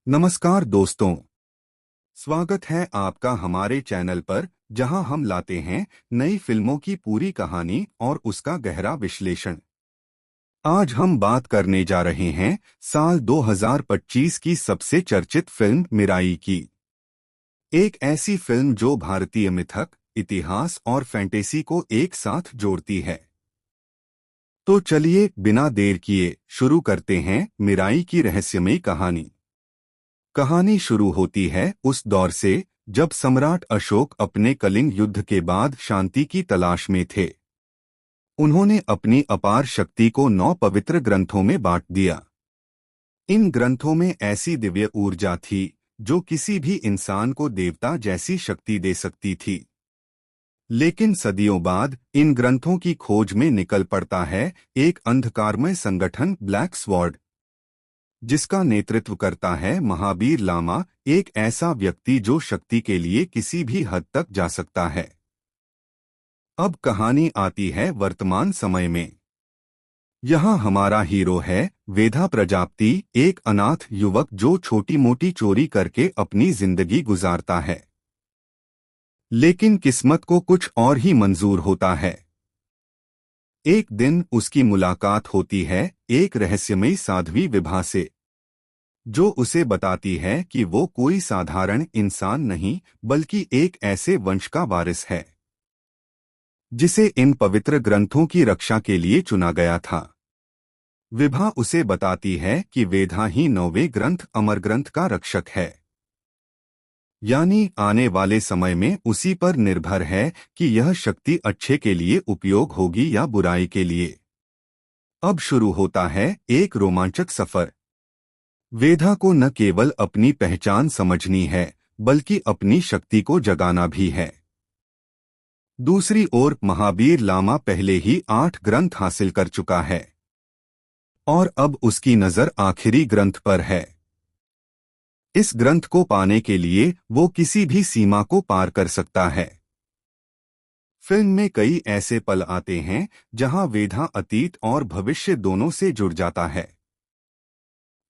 नमस्कार दोस्तों, स्वागत है आपका हमारे चैनल पर जहां हम लाते हैं नई फिल्मों की पूरी कहानी और उसका गहरा विश्लेषण। आज हम बात करने जा रहे हैं साल 2025 की सबसे चर्चित फिल्म मिराई की। एक ऐसी फिल्म जो भारतीय मिथक, इतिहास और फैंटेसी को एक साथ जोड़ती है। तो चलिए बिना देर किए शुरू करते हैं मिराई की रहस्यमयी कहानी। कहानी शुरू होती है उस दौर से जब सम्राट अशोक अपने कलिंग युद्ध के बाद शांति की तलाश में थे। उन्होंने अपनी अपार शक्ति को 9 पवित्र ग्रंथों में बांट दिया। इन ग्रंथों में ऐसी दिव्य ऊर्जा थी जो किसी भी इंसान को देवता जैसी शक्ति दे सकती थी। लेकिन सदियों बाद इन ग्रंथों की खोज में निकल पड़ता है एक अंधकारमय संगठन ब्लैक स्वॉर्ड, जिसका नेतृत्व करता है महावीर लामा, एक ऐसा व्यक्ति जो शक्ति के लिए किसी भी हद तक जा सकता है। अब कहानी आती है वर्तमान समय में। यहाँ हमारा हीरो है वेधा प्रजापति, एक अनाथ युवक जो छोटी मोटी चोरी करके अपनी जिंदगी गुजारता है। लेकिन किस्मत को कुछ और ही मंजूर होता है। एक दिन उसकी मुलाकात होती है एक रहस्यमयी साध्वी विभा से, जो उसे बताती है कि वो कोई साधारण इंसान नहीं बल्कि एक ऐसे वंश का वारिस है जिसे इन पवित्र ग्रंथों की रक्षा के लिए चुना गया था। विभा उसे बताती है कि वेदा ही 9वें ग्रंथ अमर ग्रंथ का रक्षक है, यानी आने वाले समय में उसी पर निर्भर है कि यह शक्ति अच्छे के लिए उपयोग होगी या बुराई के लिए। अब शुरू होता है एक रोमांचक सफर। वेदा को न केवल अपनी पहचान समझनी है बल्कि अपनी शक्ति को जगाना भी है। दूसरी ओर महावीर लामा पहले ही 8 ग्रंथ हासिल कर चुका है और अब उसकी नजर आखिरी ग्रंथ पर है। इस ग्रंथ को पाने के लिए वो किसी भी सीमा को पार कर सकता है। फिल्म में कई ऐसे पल आते हैं जहां वेदा अतीत और भविष्य दोनों से जुड़ जाता है।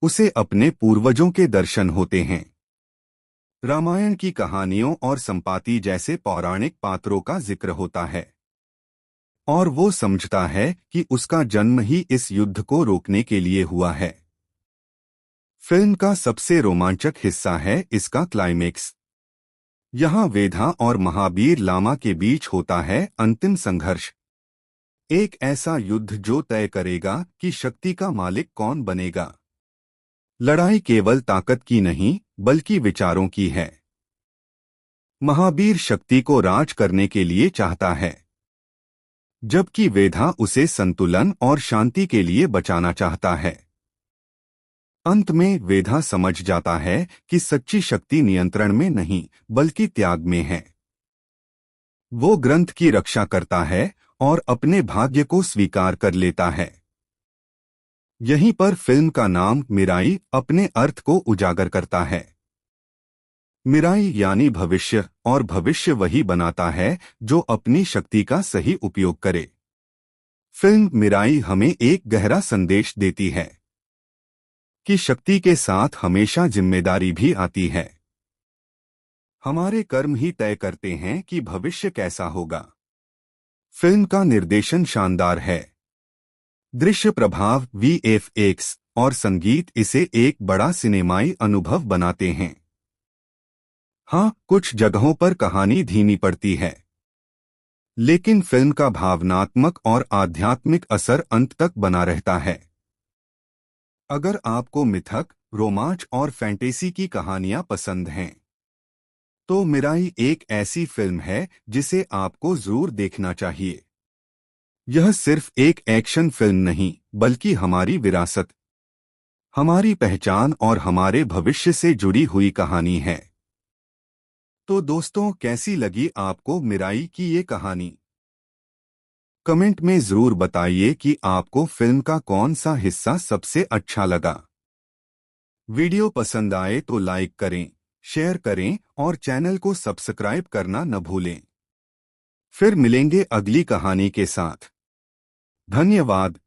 उसे अपने पूर्वजों के दर्शन होते हैं, रामायण की कहानियों और संपाति जैसे पौराणिक पात्रों का जिक्र होता है, और वो समझता है कि उसका जन्म ही इस युद्ध को रोकने के लिए हुआ है। फिल्म का सबसे रोमांचक हिस्सा है इसका क्लाइमेक्स। यहाँ वेदा और महावीर लामा के बीच होता है अंतिम संघर्ष, एक ऐसा युद्ध जो तय करेगा कि शक्ति का मालिक कौन बनेगा। लड़ाई केवल ताकत की नहीं बल्कि विचारों की है। महावीर शक्ति को राज करने के लिए चाहता है, जबकि वेदा उसे संतुलन और शांति के लिए बचाना चाहता है। अंत में वेदा समझ जाता है कि सच्ची शक्ति नियंत्रण में नहीं बल्कि त्याग में है। वो ग्रंथ की रक्षा करता है और अपने भाग्य को स्वीकार कर लेता है। यहीं पर फिल्म का नाम मिराई अपने अर्थ को उजागर करता है। मिराई यानी भविष्य, और भविष्य वही बनाता है जो अपनी शक्ति का सही उपयोग करे। फिल्म मिराई हमें एक गहरा संदेश देती है कि शक्ति के साथ हमेशा जिम्मेदारी भी आती है। हमारे कर्म ही तय करते हैं कि भविष्य कैसा होगा। फिल्म का निर्देशन शानदार है। दृश्य प्रभाव, वीएफएक्स और संगीत इसे एक बड़ा सिनेमाई अनुभव बनाते हैं। हाँ, कुछ जगहों पर कहानी धीमी पड़ती है, लेकिन फिल्म का भावनात्मक और आध्यात्मिक असर अंत तक बना रहता है। अगर आपको मिथक, रोमांच और फैंटेसी की कहानियां पसंद हैं, तो मिराई एक ऐसी फिल्म है जिसे आपको जरूर देखना चाहिए। यह सिर्फ एक एक्शन फिल्म नहीं बल्कि हमारी विरासत, हमारी पहचान और हमारे भविष्य से जुड़ी हुई कहानी है। तो दोस्तों, कैसी लगी आपको मिराई की ये कहानी? कमेंट में जरूर बताइए कि आपको फिल्म का कौन सा हिस्सा सबसे अच्छा लगा। वीडियो पसंद आए तो लाइक करें, शेयर करें और चैनल को सब्सक्राइब करना न भूलें। फिर मिलेंगे अगली कहानी के साथ। धन्यवाद।